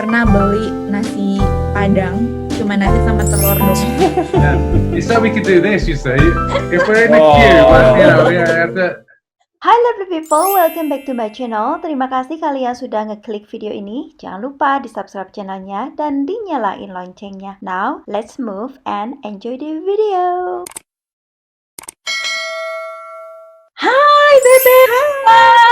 pernah beli nasi Padang, cuma nasi sama telur doang. Yeah. Instead we could do this, you see. If we're in the queue, but we have to. Hi lovely people, welcome back to my channel. Terima kasih kalian sudah ngeklik video ini. Jangan lupa di subscribe channelnya dan dinyalain loncengnya. Now, let's move and enjoy the video. Hai Bebe,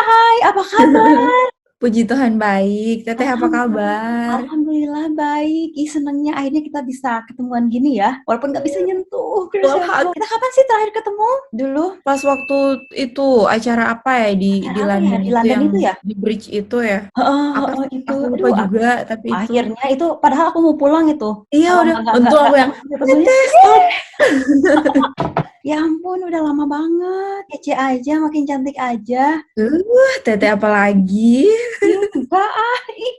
hai, apa kabar? Puji Tuhan baik. Teteh apa kabar? Alhamdulillah baik. Senengnya akhirnya kita bisa ketemuan gini ya, walaupun nggak bisa nyentuh. Kita kapan sih terakhir ketemu? Dulu Pas waktu itu acara apa ya di London, di London itu ya? Di bridge itu ya? Apa sih? itu. Aku lupa juga, tapi itu. Akhirnya itu padahal aku mau pulang itu. Iya udah. Untung aku yang stop. Ya ampun, udah lama banget. Kece aja, makin cantik aja. Teteh apa lagi? Enggak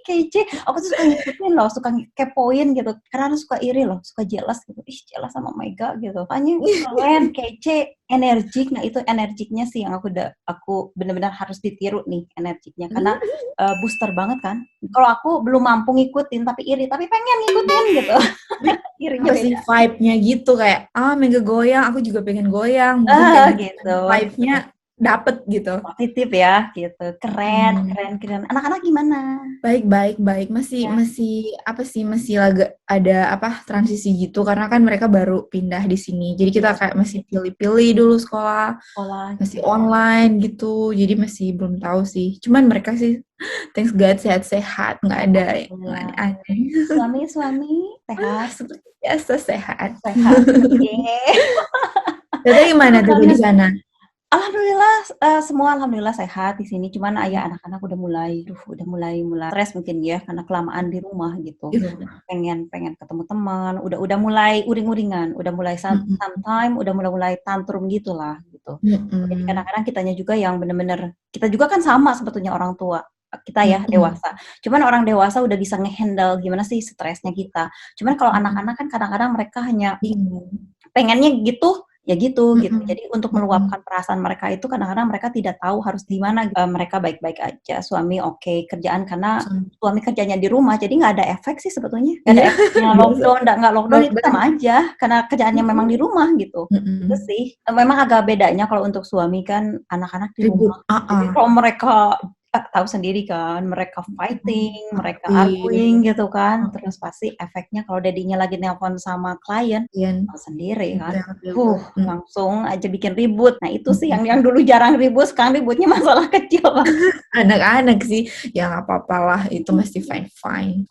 kece. Aku tuh suka ngikutin loh, suka kepoin gitu. Karena aku suka iri loh, suka jealous gitu. Jealous sama Mega gitu. Tanya keren, kece, energik. Nah itu energiknya sih yang aku benar-benar harus ditiru nih energiknya. Karena booster banget kan. Kalau aku belum mampu ngikutin tapi iri, tapi pengen ngikutin gitu. Irinya apa sih vibe-nya gitu kayak Mega goyang, aku juga pengen goyang. Gitu. Vibe-nya dapet gitu. Positif ya gitu. Keren. Anak-anak gimana? Baik. Masih lagi ada transisi gitu karena kan mereka baru pindah di sini. Jadi kita kayak masih pilih-pilih dulu sekolah masih online gitu. Jadi masih belum tahu sih. Cuman mereka sih thanks God sehat-sehat, nggak ada yang aneh. Suami sehat? Seperti biasa sehat. Jadi gimana tuh di sana? Alhamdulillah semua alhamdulillah sehat di sini. Cuman anak-anak udah mulai stres mungkin ya karena kelamaan di rumah gitu. Pengen ketemu teman, udah mulai uring-uringan, udah mulai sometime udah mulai tantrum gitulah gitu. Jadi kadang-kadang kitanya juga yang bener-bener kita juga kan sama sebetulnya orang tua kita ya dewasa. Cuman orang dewasa udah bisa ngehandle gimana sih stresnya kita. Cuman kalau anak-anak kan kadang-kadang mereka hanya bingung. Pengennya gitu. Ya gitu. Jadi untuk meluapkan perasaan mereka itu kadang-kadang mereka tidak tahu harus gimana. Mereka baik-baik aja, suami oke, kerjaan karena suami kerjanya di rumah, jadi nggak ada efek sih sebetulnya. Nggak ada efeknya nggak lockdown itu sama aja, karena kerjaannya memang di rumah gitu. Itu sih. Memang agak bedanya kalau untuk suami kan anak-anak di rumah. Jadi kalau mereka tahu sendiri kan, mereka fighting, mereka arguing gitu kan, terus pasti efeknya kalau dedinya lagi nelpon sama klien sendiri kan, langsung aja bikin ribut. Nah itu sih yang dulu jarang ribut, sekarang ributnya masalah kecil banget. Anak-anak sih, ya nggak apa-apa lah, itu masih fine.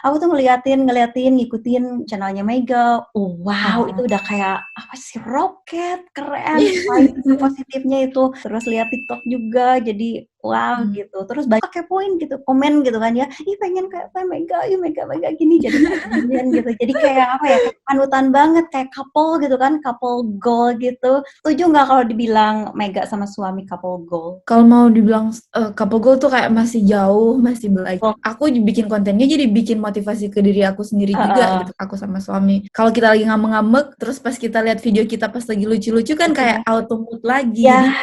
Aku tuh ngeliatin, ngikutin channelnya Mega. Wow, itu udah kayak apa sih, roket, keren, positifnya itu. Terus lihat TikTok juga, jadi wow gitu. Terus banyak kepoin gitu, komen gitu kan ya. Pengen kayak Mega gini jadi gitu. Jadi kayak apa ya? Panutan banget kayak couple gitu kan, couple goal gitu. Setuju nggak kalau dibilang Mega sama suami couple goal? Kalau mau dibilang couple goal tuh kayak masih jauh, masih belajar. Aku bikin kontennya jadi bikin motivasi ke diri aku sendiri juga gitu. Aku sama suami. Kalau kita lagi ngambek-ngambek, terus pas kita lihat video kita pas lagi lucu-lucu kan kayak auto mood lagi. Ya.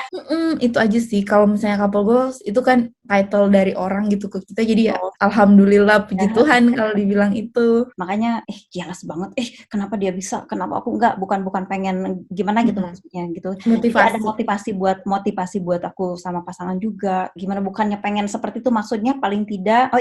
Itu aja sih. Kalau misalnya couple goals itu kan title dari orang gitu ke kita, jadi ya alhamdulillah puji Tuhan kalau dibilang itu. Makanya jealous banget, kenapa dia bisa, kenapa aku enggak, bukan pengen gimana gitu maksudnya gitu. Ada motivasi buat aku sama pasangan juga. Gimana bukannya pengen seperti itu, maksudnya paling tidak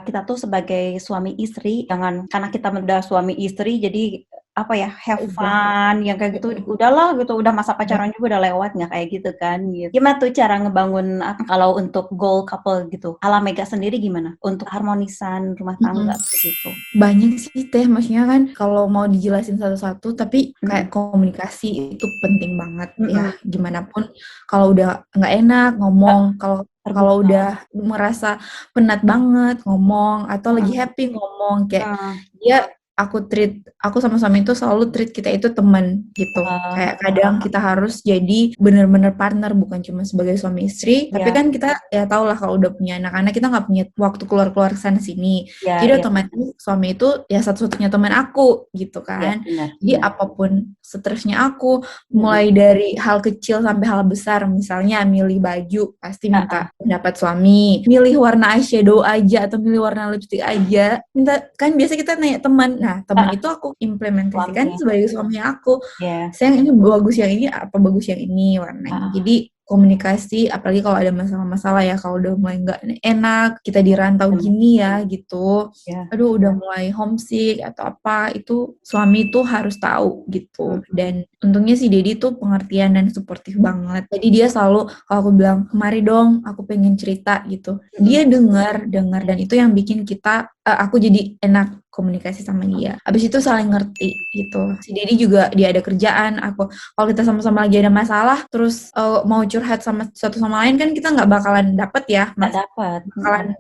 kita tuh sebagai suami istri, jangan karena kita udah suami istri jadi have fun yang kayak gitu, udahlah gitu, udah masa pacaran juga udah lewat, nggak kayak gitu kan gitu. Gimana tuh cara ngebangun kalau untuk goal couple gitu ala Mega sendiri, gimana untuk harmonisan rumah tangga gitu? Banyak sih Teh, maksudnya kan kalau mau dijelasin satu-satu, tapi kayak komunikasi itu penting banget ya, gimana pun kalau udah nggak enak ngomong, kalau udah merasa penat banget ngomong, atau lagi happy ngomong, kayak dia aku sama suami itu selalu treat kita itu teman gitu. Kayak kadang kita harus jadi benar-benar partner, bukan cuma sebagai suami istri. Tapi kan kita ya tau lah kalau udah punya anak-anak kita nggak punya waktu keluar-keluar sana sini. Jadi otomatis suami itu ya satu-satunya teman aku gitu kan. Jadi apapun stresnya aku, mulai dari hal kecil sampai hal besar, misalnya milih baju pasti minta pendapat suami, milih warna eyeshadow aja atau milih warna lipstick aja minta, kan biasa kita nanya teman. Nah teman itu aku implementasikan sebagai suami aku. Sayang ini bagus yang ini, apa bagus yang ini warnanya. Jadi komunikasi, apalagi kalau ada masalah-masalah ya, kalau udah mulai nggak enak, kita di rantau gini ya gitu, aduh udah mulai homesick atau apa, itu suami tuh harus tahu gitu. Dan untungnya si Dedi tuh pengertian dan suportif banget. Jadi dia selalu, kalau aku bilang, kemari dong, aku pengen cerita gitu, dia dengar dan itu yang bikin kita, aku jadi enak komunikasi sama dia. Abis itu saling ngerti gitu. Si Dedi juga dia ada kerjaan, aku kalau kita sama-sama lagi ada masalah, terus mau curhat sama satu sama lain kan kita nggak bakalan dapet ya,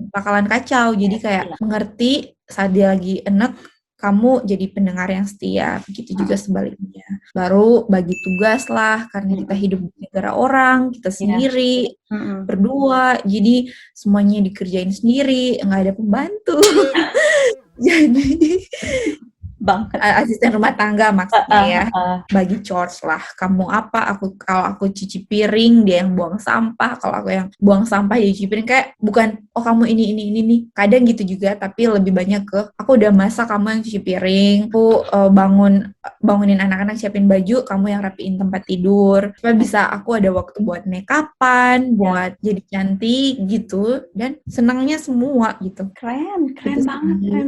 bakalan kacau. Jadi kayak mengerti saat dia lagi enek, kamu jadi pendengar yang setia, begitu juga sebaliknya. Baru bagi tugas lah, karena kita hidup di negara orang, kita sendiri, berdua, jadi semuanya dikerjain sendiri, nggak ada pembantu. Jadi asisten rumah tangga maksudnya ya, bagi chores lah. Kamu apa, kalau aku cuci piring, dia yang buang sampah. Kalau aku yang buang sampah, dia cuci piring. Kayak bukan, oh kamu ini nih. Kadang gitu juga, tapi lebih banyak ke, aku udah masak, kamu yang cuci piring. Aku bangunin anak-anak, siapin baju, kamu yang rapiin tempat tidur. Supaya bisa aku ada waktu buat make up-an, buat jadi cantik gitu. Dan senangnya semua gitu. Keren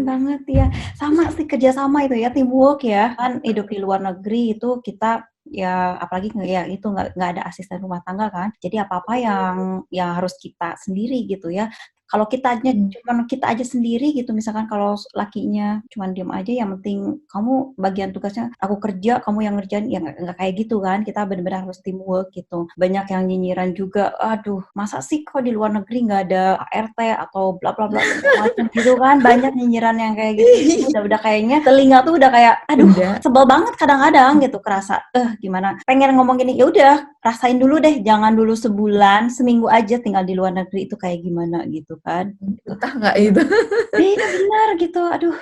banget ya. Sama sih, kerjasama itu ya, teamwork ya. Kan hidup di luar negeri itu kita ya, apalagi ya itu nggak ada asisten rumah tangga kan. Jadi apa-apa yang harus kita sendiri gitu ya. Kalau cuman kita aja sendiri gitu, misalkan kalau lakinya cuman diem aja, yang penting kamu bagian tugasnya aku kerja, kamu yang ngerjain, ya nggak kayak gitu kan. Kita benar-benar harus teamwork gitu. Banyak yang nyinyiran juga, aduh masa sih kok di luar negeri nggak ada ART atau bla bla bla macam gitu kan. Banyak nyinyiran yang kayak gitu. Udah kayaknya telinga tuh udah kayak, aduh sebel banget kadang-kadang gitu, kerasa gimana, pengen ngomong gini, ya udah rasain dulu deh, jangan dulu sebulan, seminggu aja tinggal di luar negeri itu kayak gimana gitu kan. Entah nggak itu. Iya benar gitu, aduh.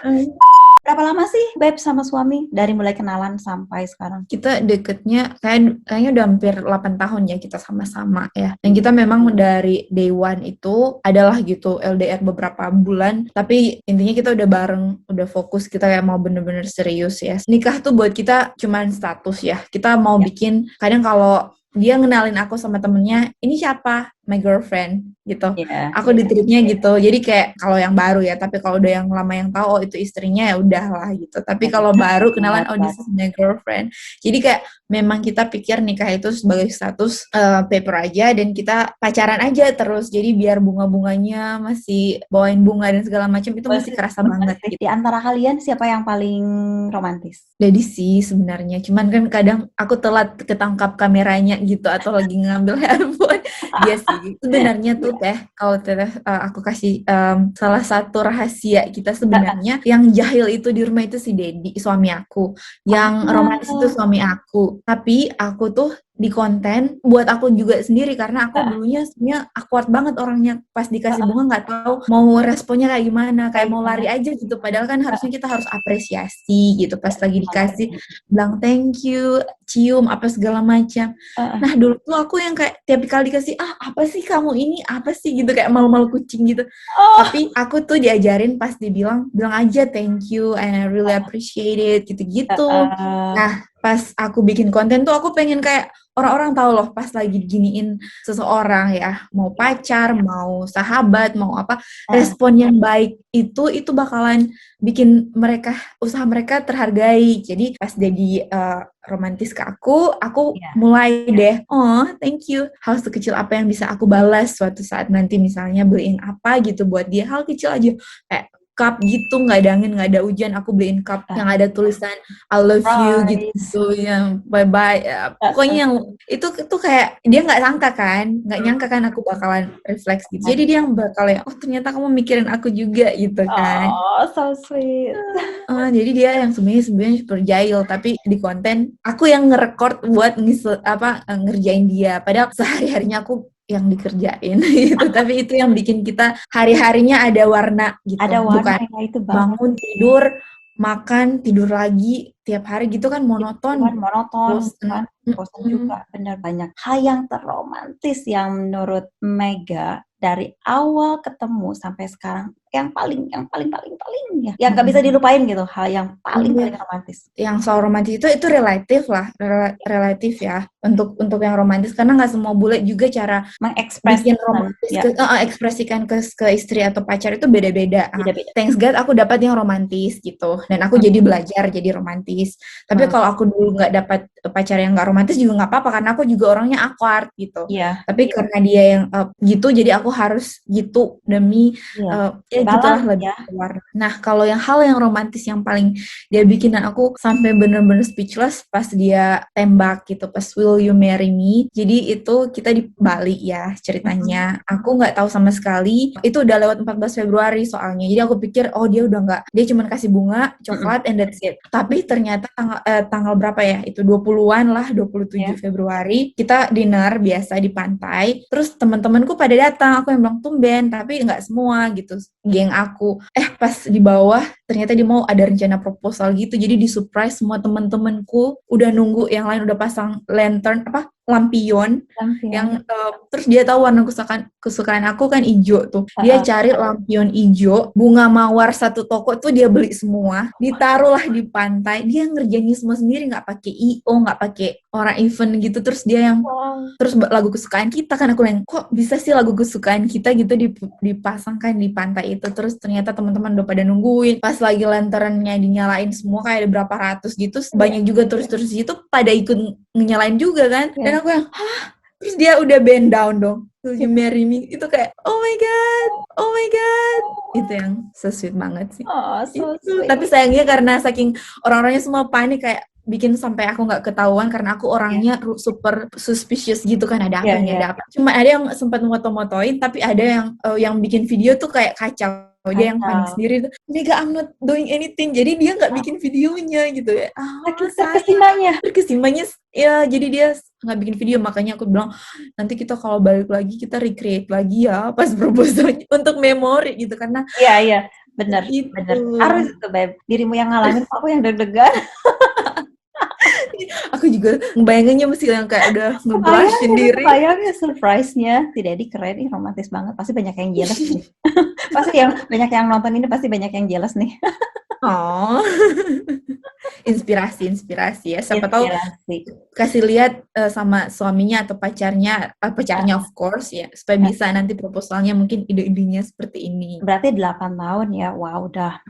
Berapa lama sih Beb sama suami dari mulai kenalan sampai sekarang? Kita deketnya kayaknya udah hampir 8 tahun ya kita sama-sama ya. Dan kita memang dari day one itu adalah gitu LDR beberapa bulan, tapi intinya kita udah bareng, udah fokus, kita kayak mau bener-bener serius ya. Nikah tuh buat kita cuman status ya. Kita mau bikin, kadang kalau dia ngenalin aku sama temennya, ini siapa? My girlfriend gitu. Aku ditreatnya gitu. Jadi kayak kalau yang baru ya, tapi kalau udah yang lama yang tahu, oh itu istrinya, ya udahlah gitu. Tapi kalau baru kenalan, oh this is my girlfriend. Jadi kayak memang kita pikir nikah itu sebagai status paper aja, dan kita pacaran aja terus. Jadi biar bunga-bunganya masih bawain bunga dan segala macam, itu masih kerasa banget gitu. Di antara kalian siapa yang paling romantis? Dedi sih sebenarnya. Cuman kan kadang aku telat ketangkap kameranya gitu, atau lagi ngambil handphone. Dia sih sebenarnya tuh kalau aku kasih salah satu rahasia kita sebenarnya, yang jahil itu di rumah itu si Dedi, suami aku. Yang romantis itu suami aku. Tapi aku tuh di konten buat aku juga sendiri, karena aku dulunya sebenarnya awkward banget orangnya, pas dikasih bunga nggak tahu mau responnya kayak gimana, kayak mau lari aja gitu. Padahal kan harusnya kita harus apresiasi gitu, pas lagi dikasih bilang thank you, cium apa segala macam. Nah dulu tuh aku yang kayak tiap kali dikasih, apa sih kamu ini, apa sih gitu, kayak malu-malu kucing gitu. Tapi aku tuh diajarin pas dibilang, bilang aja thank you and I really appreciate it gitu-gitu. Nah pas aku bikin konten tuh aku pengen kayak orang-orang tahu loh, pas lagi giniin seseorang ya, mau pacar, mau sahabat, mau apa, respon yang baik itu bakalan bikin usaha mereka terhargai. Jadi pas jadi romantis ke aku mulai deh, oh thank you, hal sekecil apa yang bisa aku balas suatu saat nanti, misalnya beliin apa gitu buat dia, hal kecil aja, kayak cup gitu, nggak ada angin, nggak ada hujan, aku beliin cup yang ada tulisan I love you gitu, yang bye bye. Pokoknya yang itu tuh kayak dia nggak nyangka kan aku bakalan refleks gitu. Jadi dia yang bakal ya, oh ternyata kamu mikirin aku juga gitu kan. Oh, so sweet. Jadi dia yang sebenarnya super jahil, tapi di konten aku yang ngerekord buat ngerjain dia. Padahal sehari-harinya aku yang dikerjain gitu. Tapi itu yang bikin kita hari-harinya ada warna gitu. Ada warna, bukan itu bangun tidur makan tidur lagi tiap hari gitu kan monoton. Bosan juga, benar. Banyak hal yang terromantis yang menurut Mega dari awal ketemu sampai sekarang yang paling ya, yang nggak bisa dilupain gitu, hal yang paling romantis. Yang soal romantis itu relatif lah, relatif ya untuk yang romantis, karena nggak semua bule juga cara bikin romantis ekspresikan ke istri atau pacar itu beda-beda. Thanks God aku dapat yang romantis gitu, dan aku jadi belajar jadi romantis. Tapi kalau aku dulu nggak dapat pacar yang nggak romantis juga nggak apa-apa, karena aku juga orangnya awkward gitu. Tapi karena dia yang gitu, jadi aku harus gitu demi gitulah lebih keluar. Nah kalau yang hal yang romantis yang paling dia bikin aku sampai bener-bener speechless pas dia tembak gitu, pas Will You Marry Me. Jadi itu kita di Bali ya ceritanya. Aku nggak tahu sama sekali. Itu udah lewat 14 Februari soalnya. Jadi aku pikir dia udah nggak, dia cuma kasih bunga, coklat, and that's it. Tapi ternyata tanggal berapa ya? Itu 20-an lah, 27 Februari. Kita dinner biasa di pantai. Terus teman-temanku pada datang. Aku yang bilang tumben, tapi nggak semua gitu. Geng aku. Pas di bawah ternyata dia mau ada rencana proposal gitu. Jadi di surprise semua teman-temanku udah nunggu, yang lain udah pasang lantern lampion. Yang terus dia tahu warna kesukaan aku kan hijau tuh. Dia cari lampion hijau, bunga mawar satu toko tuh dia beli semua, ditaruhlah di pantai. Dia ngerjainnya semua sendiri, nggak pakai IO, nggak pakai orang event gitu. Terus dia yang terus lagu kesukaan kita kan, aku yang kok bisa sih lagu kesukaan kita gitu dipasangkan di pantai itu. Terus ternyata teman-teman udah pada nungguin. Pas lagi lanternnya dinyalain semua, kayak ada berapa ratus gitu, banyak juga terus itu pada ikut nyalain juga kan. Dan aku yang terus dia udah bend down dong, Will You Marry Me. Itu kayak oh my god, itu yang so sweet banget sih. Sweet. Tapi sayangnya karena saking orang-orangnya semua panik, kayak bikin sampai aku nggak ketahuan, karena aku orangnya super suspicious gitu kan, ada apa nih, ada apa. Cuma ada yang sempat moto-motoin, tapi ada yang bikin video tuh kayak kacau. Dia yang panik sendiri tuh, Mega I'm not doing anything. Jadi dia nggak bikin videonya gitu ya. Terkesimanya ya, jadi dia nggak bikin video. Makanya aku bilang nanti kita kalau balik lagi kita recreate lagi ya pas proposalnya untuk memori gitu, karena iya benar harus itu Beb, dirimu yang ngalamin, aku yang deg-degan. Aku juga ngebayanginnya mesti yang kayak udah nge-blush sendiri. Bayangnya surprise-nya si Dedi keren nih, romantis banget. Pasti banyak yang jealous nih. Pasti banyak yang nonton ini pasti banyak yang jealous nih. Inspirasi ya. Siapa tahu kasih lihat sama suaminya atau pacarnya of course ya, supaya bisa nanti proposalnya mungkin ide-idenya seperti ini. Berarti 8 tahun ya. Wow, udah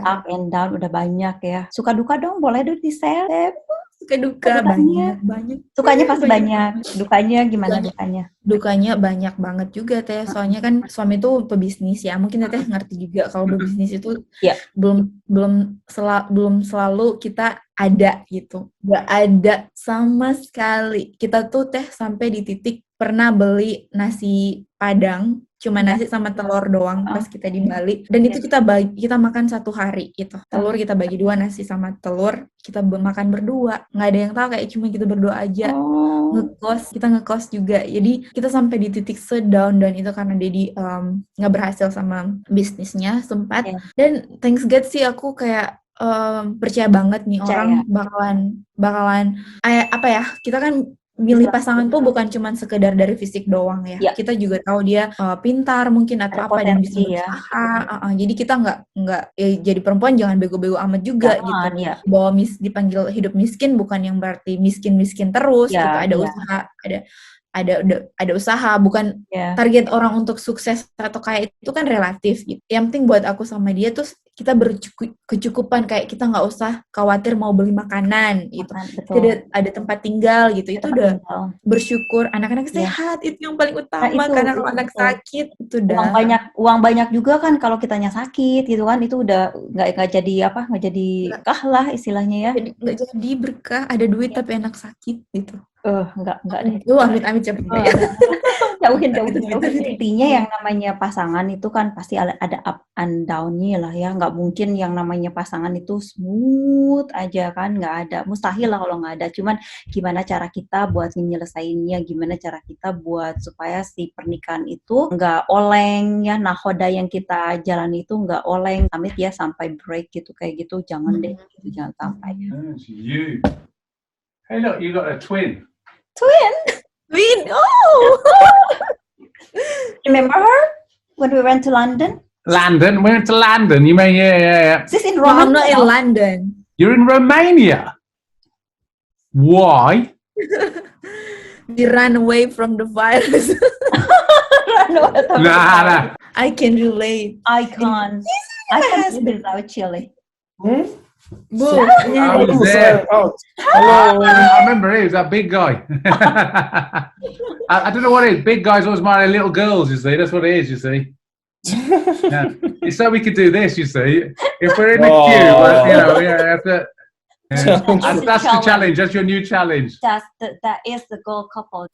up and down, udah banyak ya. Suka duka dong, boleh dong di-share. Suka duka banyak. Sukanya pasti banyak. Dukanya gimana dukanya? Dukanya banyak banget juga Teh. Soalnya kan suami tuh pebisnis ya. Mungkin Teh ngerti juga kalau pebisnis itu belum selalu kita ada gitu. Gak ada sama sekali. Kita tuh Teh sampai di titik pernah beli nasi Padang, cuma nasi sama telur doang pas kita di Bali. Dan itu kita makan satu hari gitu. Telur kita bagi 2, nasi sama telur kita makan berdua. Nggak ada yang tahu, kayak cuma kita berdua aja. Kita ngekos juga. Jadi kita sampai di titik sedown, dan itu karena Dedi nggak berhasil sama bisnisnya sempat. Dan thanks God sih aku kayak percaya banget nih orang bakalan kita kan milih pasangan tuh bukan cuma sekedar dari fisik doang ya. Kita juga tahu dia pintar mungkin atau apa dan bisa berusaha. Jadi kita nggak jadi perempuan jangan bego-bego amat juga gitu. Bahwa dipanggil hidup miskin bukan yang berarti miskin terus gitu. Ada usaha, ada usaha, bukan target orang untuk sukses atau kayak itu kan relatif gitu. Yang penting buat aku sama dia tuh kita berkecukupan, kayak kita nggak usah khawatir mau beli makanan gitu. Kita ada tempat tinggal gitu. Itu udah bersyukur. Anak-anak sehat itu yang paling utama, karena kalau anak sakit itu udah uang banyak juga kan kalau kitanya sakit gitu kan, itu udah nggak jadi berkah lah istilahnya ya. Nggak jadi berkah, ada duit tapi anak sakit gitu. Enggak deh. Amit-amit cepet ya. Jauhin. Intinya yang namanya pasangan itu kan pasti ada up and down-nya lah ya. Nggak mungkin yang namanya pasangan itu smooth aja kan, nggak ada. Mustahil lah kalau nggak ada. Cuman gimana cara kita buat nyelesainnya, gimana cara kita buat supaya si pernikahan itu nggak oleng ya, nahoda yang kita jalani itu nggak oleng, amit ya sampai break gitu, kayak gitu. Jangan deh, gitu, jangan sampai. Hey look, you got a twin. Twin? Oh! Remember her when we went to London? London? We went to London. You mean, yeah. She's in No, I'm not in London. You're in Romania. Why? We ran away from the virus. Nah. I can relate. I can't live without Chile. Bu, I was there. I remember he was that big guy. I don't know what it is. Big guys always marry little girls, you see. That's what it is, you see. Yeah. It's so we could do this, you see. If we're in the queue, well, you know, that's it. Yeah. That's the challenge. That's your new challenge. That is the goal couple.